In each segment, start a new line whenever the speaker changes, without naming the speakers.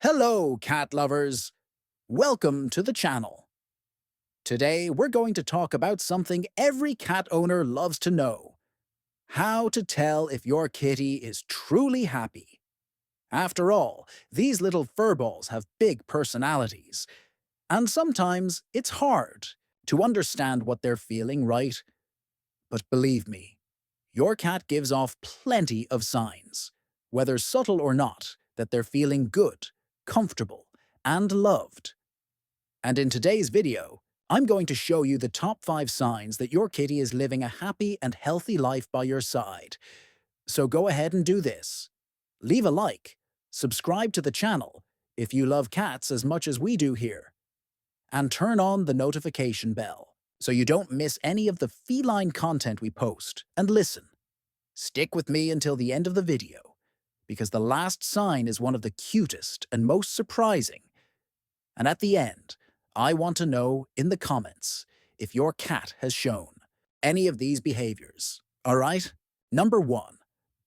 Hello, cat lovers! Welcome to the channel. Today, we're going to talk about something every cat owner loves to know. How to tell if your kitty is truly happy. After all, these little furballs have big personalities, and sometimes it's hard to understand what they're feeling, right? But believe me, your cat gives off plenty of signs, whether subtle or not, that they're feeling good, comfortable, and loved. And in today's video, I'm going to show you the top 5 signs that your kitty is living a happy and healthy life by your side. So go ahead and do this. Leave a like, subscribe to the channel if you love cats as much as we do here, and turn on the notification bell so you don't miss any of the feline content we post. And listen, stick with me until the end of the video, because the last sign is one of the cutest and most surprising. And at the end, I want to know in the comments if your cat has shown any of these behaviors. All right? Number 1.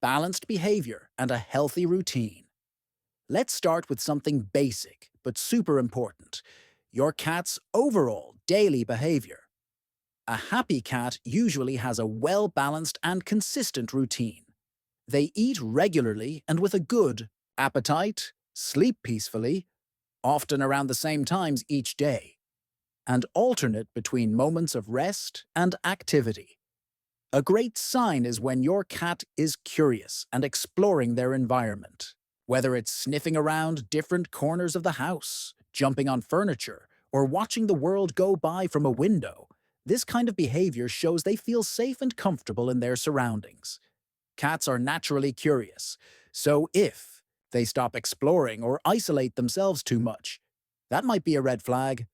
Balanced behavior and a healthy routine. Let's start with something basic but super important. Your cat's overall daily behavior. A happy cat usually has a well-balanced and consistent routine. They eat regularly and with a good appetite, sleep peacefully, often around the same times each day, and alternate between moments of rest and activity. A great sign is when your cat is curious and exploring their environment, whether it's sniffing around different corners of the house, jumping on furniture, or watching the world go by from a window. This kind of behavior shows they feel safe and comfortable in their surroundings. Cats are naturally curious, so if they stop exploring or isolate themselves too much, that might be a red flag.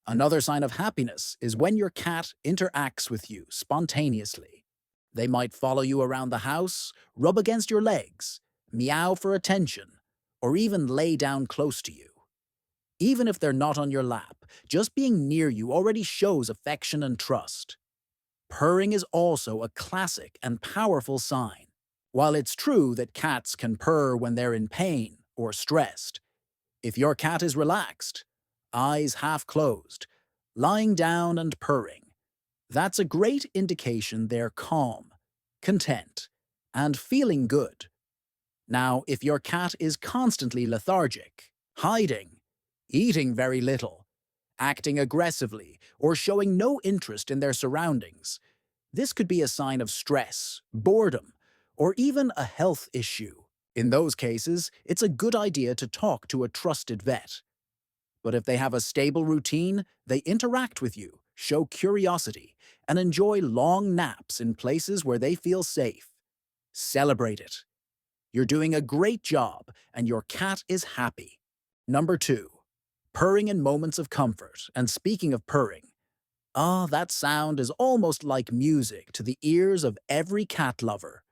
Another sign of happiness is when your cat interacts with you spontaneously. They might follow you around the house, rub against your legs, meow for attention, or even lay down close to you. Even if they're not on your lap, just being near you already shows affection and trust. Purring is also a classic and powerful sign. While it's true that cats can purr when they're in pain or stressed, if your cat is relaxed, eyes half closed, lying down and purring, that's a great indication they're calm, content, and feeling good. Now, if your cat is constantly lethargic, hiding, eating very little, acting aggressively, or showing no interest in their surroundings, this could be a sign of stress, boredom, or even a health issue. In those cases, it's a good idea to talk to a trusted vet. But if they have a stable routine, they interact with you, show curiosity, and enjoy long naps in places where they feel safe, celebrate it. You're doing a great job, and your cat is happy. Number 2. Purring in moments of comfort. And speaking of purring, that sound is almost like music to the ears of every cat lover.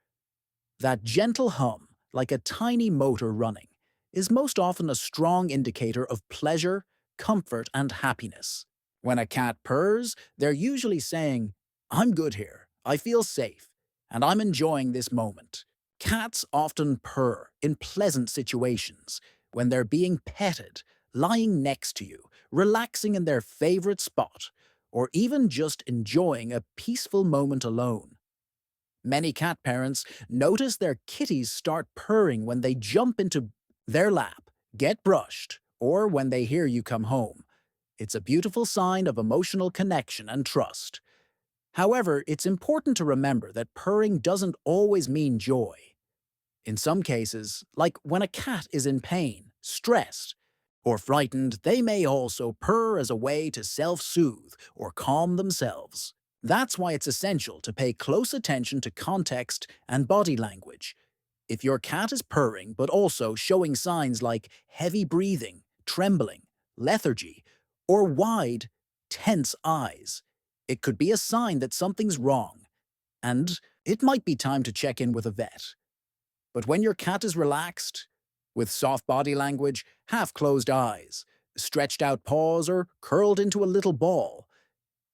That gentle hum, like a tiny motor running, is most often a strong indicator of pleasure, comfort, and happiness. When a cat purrs, they're usually saying, "I'm good here, I feel safe, and I'm enjoying this moment." Cats often purr in pleasant situations, when they're being petted, lying next to you, relaxing in their favorite spot, or even just enjoying a peaceful moment alone. Many cat parents notice their kitties start purring when they jump into their lap, get brushed, or when they hear you come home. It's a beautiful sign of emotional connection and trust. However, it's important to remember that purring doesn't always mean joy. In some cases, like when a cat is in pain, stressed, or frightened, they may also purr as a way to self-soothe or calm themselves. That's why it's essential to pay close attention to context and body language. If your cat is purring but also showing signs like heavy breathing, trembling, lethargy, or wide, tense eyes, it could be a sign that something's wrong, and it might be time to check in with a vet. But when your cat is relaxed, with soft body language, half-closed eyes, stretched out paws, or curled into a little ball,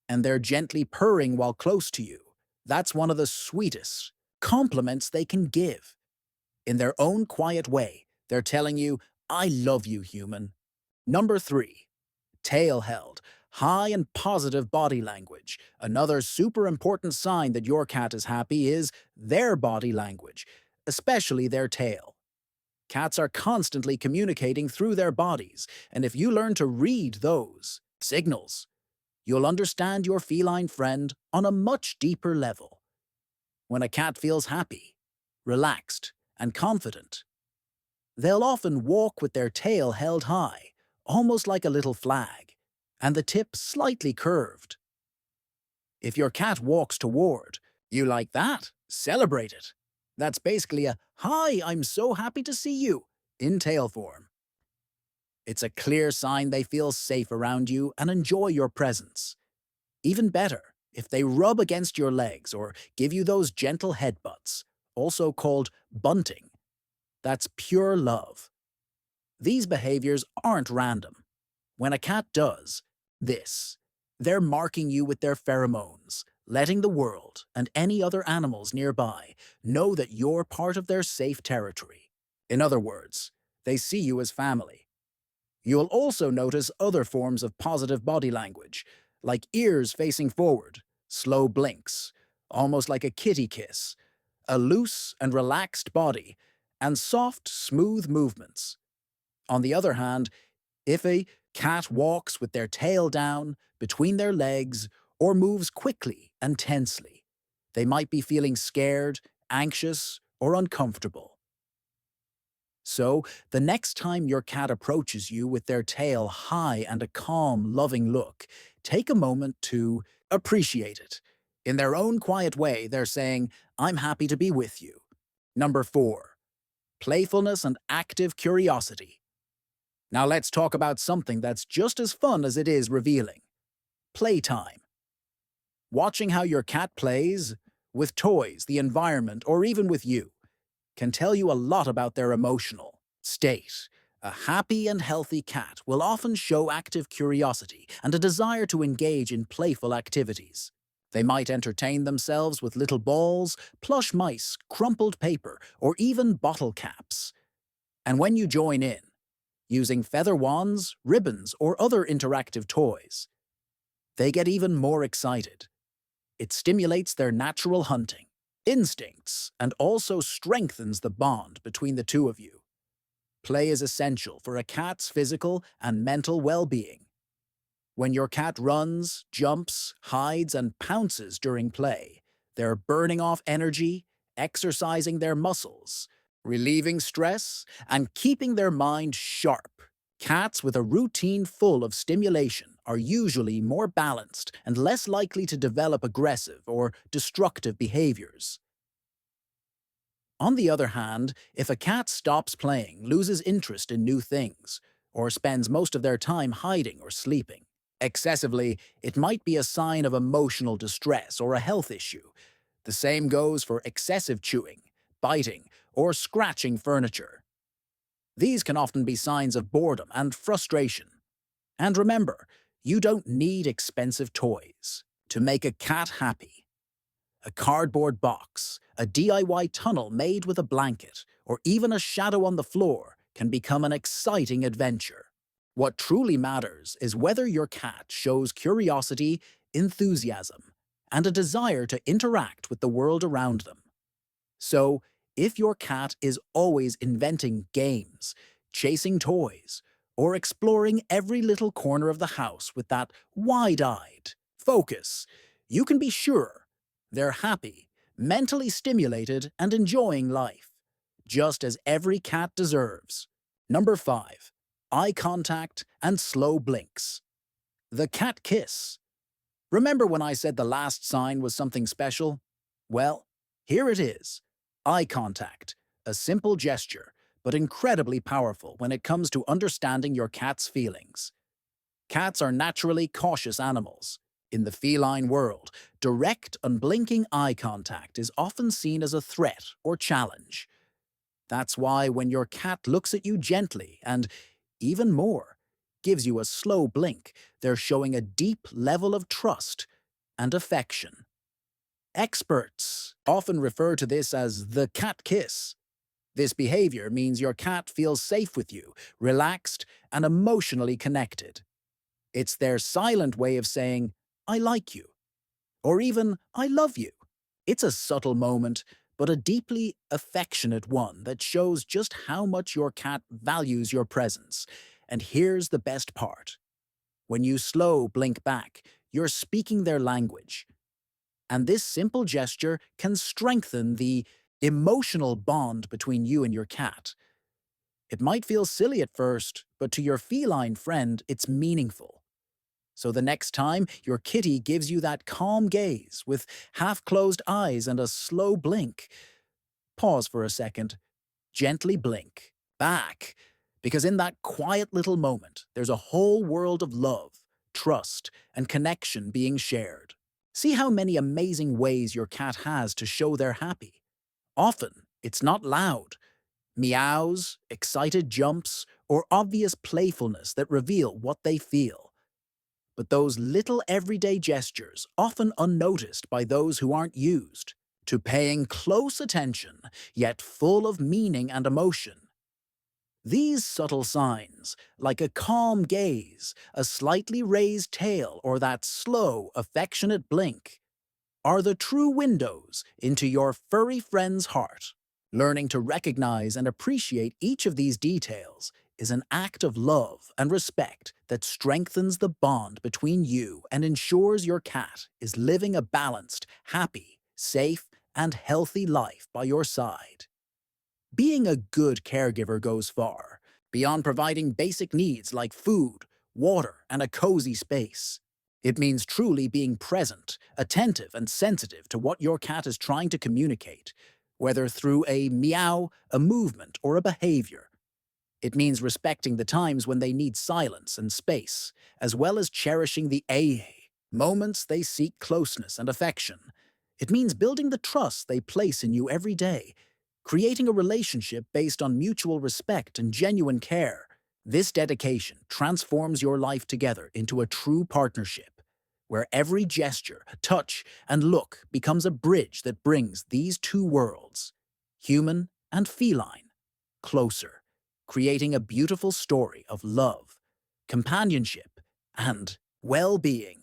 and they're gently purring while close to you, that's one of the sweetest compliments they can give. In their own quiet way, they're telling you, I love you, human. Number 3. Tail held. High and positive body language. Another super important sign that your cat is happy is their body language, especially their tail. Cats are constantly communicating through their bodies, and if you learn to read those signals, you'll understand your feline friend on a much deeper level. When a cat feels happy, relaxed, and confident, they'll often walk with their tail held high, almost like a little flag, and the tip slightly curved. If your cat walks toward you like that, celebrate it. That's basically a "Hi, I'm so happy to see you" in tail form. It's a clear sign they feel safe around you and enjoy your presence. Even better, if they rub against your legs or give you those gentle headbutts, also called bunting. That's pure love. These behaviors aren't random. When a cat does this, they're marking you with their pheromones, letting the world and any other animals nearby know that you're part of their safe territory. In other words, they see you as family. You'll also notice other forms of positive body language, like ears facing forward, slow blinks, almost like a kitty kiss, a loose and relaxed body, and soft, smooth movements. On the other hand, if a cat walks with their tail down, between their legs, or moves quickly and tensely, they might be feeling scared, anxious, or uncomfortable. So, the next time your cat approaches you with their tail high and a calm, loving look, take a moment to appreciate it. In their own quiet way, they're saying, "I'm happy to be with you." Number 4. Playfulness and active curiosity. Now let's talk about something that's just as fun as it is revealing. Playtime. Watching how your cat plays, with toys, the environment, or even with you, can tell you a lot about their emotional state. A happy and healthy cat will often show active curiosity and a desire to engage in playful activities. They might entertain themselves with little balls, plush mice, crumpled paper, or even bottle caps. And when you join in, using feather wands, ribbons, or other interactive toys, they get even more excited. It stimulates their natural hunting instincts and also strengthens the bond between the two of you. Play is essential for a cat's physical and mental well-being. When your cat runs, jumps, hides, and pounces during play, they're burning off energy, exercising their muscles, relieving stress, and keeping their mind sharp. Cats with a routine full of stimulation are usually more balanced and less likely to develop aggressive or destructive behaviors. On the other hand, if a cat stops playing, loses interest in new things, or spends most of their time hiding or sleeping excessively, it might be a sign of emotional distress or a health issue. The same goes for excessive chewing, biting, or scratching furniture. These can often be signs of boredom and frustration. And remember, you don't need expensive toys to make a cat happy. A cardboard box, a DIY tunnel made with a blanket, or even a shadow on the floor can become an exciting adventure. What truly matters is whether your cat shows curiosity, enthusiasm, and a desire to interact with the world around them. So, if your cat is always inventing games, chasing toys, or exploring every little corner of the house with that wide-eyed focus, you can be sure they're happy, mentally stimulated, and enjoying life, just as every cat deserves. Number 5. Eye contact and slow blinks. The cat kiss. Remember when I said the last sign was something special? Well, here it is. Eye contact. A simple gesture, but incredibly powerful when it comes to understanding your cat's feelings. Cats are naturally cautious animals. In the feline world, direct, unblinking eye contact is often seen as a threat or challenge. That's why when your cat looks at you gently and, even more, gives you a slow blink, they're showing a deep level of trust and affection. Experts often refer to this as the cat kiss. This behavior means your cat feels safe with you, relaxed, and emotionally connected. It's their silent way of saying, I like you, or even, I love you. It's a subtle moment, but a deeply affectionate one that shows just how much your cat values your presence. And here's the best part. When you slow blink back, you're speaking their language. And this simple gesture can strengthen the emotional bond between you and your cat. It might feel silly at first, but to your feline friend, it's meaningful. So the next time your kitty gives you that calm gaze with half-closed eyes and a slow blink, pause for a second, gently blink back, because in that quiet little moment, there's a whole world of love, trust, and connection being shared. See how many amazing ways your cat has to show they're happy. Often, it's not loud. Meows, excited jumps, or obvious playfulness that reveal what they feel. But those little everyday gestures, often unnoticed by those who aren't used to paying close attention, yet full of meaning and emotion. These subtle signs, like a calm gaze, a slightly raised tail, or that slow, affectionate blink, are the true windows into your furry friend's heart. Learning to recognize and appreciate each of these details is an act of love and respect that strengthens the bond between you and ensures your cat is living a balanced, happy, safe, and healthy life by your side. Being a good caregiver goes far, beyond providing basic needs like food, water, and a cozy space. It means truly being present, attentive, and sensitive to what your cat is trying to communicate, whether through a meow, a movement, or a behavior. It means respecting the times when they need silence and space, as well as cherishing the moments they seek closeness and affection. It means building the trust they place in you every day, creating a relationship based on mutual respect and genuine care. This dedication transforms your life together into a true partnership, where every gesture, touch, and look becomes a bridge that brings these two worlds, human and feline, closer, creating a beautiful story of love, companionship, and well-being.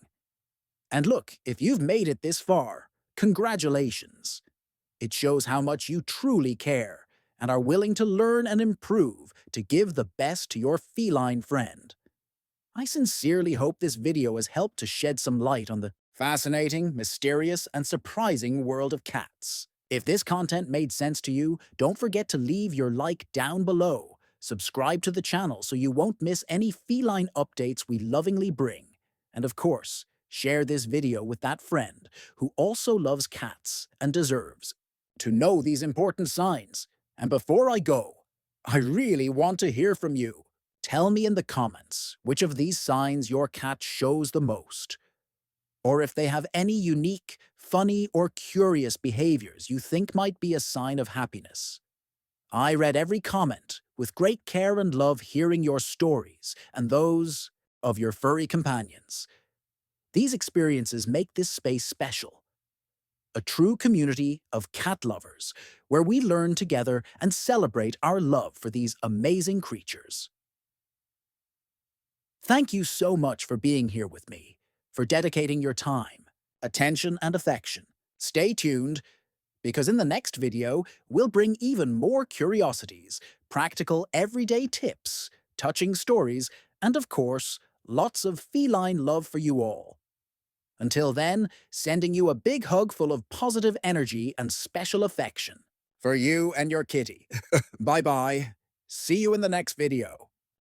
And look, if you've made it this far, congratulations. It shows how much you truly care and are willing to learn and improve to give the best to your feline friend. I sincerely hope this video has helped to shed some light on the fascinating, mysterious, and surprising world of cats. If this content made sense to you, don't forget to leave your like down below. Subscribe to the channel so you won't miss any feline updates we lovingly bring. And of course, share this video with that friend who also loves cats and deserves to know these important signs. And before I go, I really want to hear from you. Tell me in the comments which of these signs your cat shows the most, or if they have any unique, funny, or curious behaviors you think might be a sign of happiness. I read every comment with great care and love hearing your stories and those of your furry companions. These experiences make this space special. A true community of cat lovers where we learn together and celebrate our love for these amazing creatures. Thank you so much for being here with me, for dedicating your time, attention, and affection. Stay tuned, because in the next video, we'll bring even more curiosities, practical everyday tips, touching stories, and of course, lots of feline love for you all. Until then, sending you a big hug full of positive energy and special affection. For you and your kitty. Bye-bye. See you in the next video.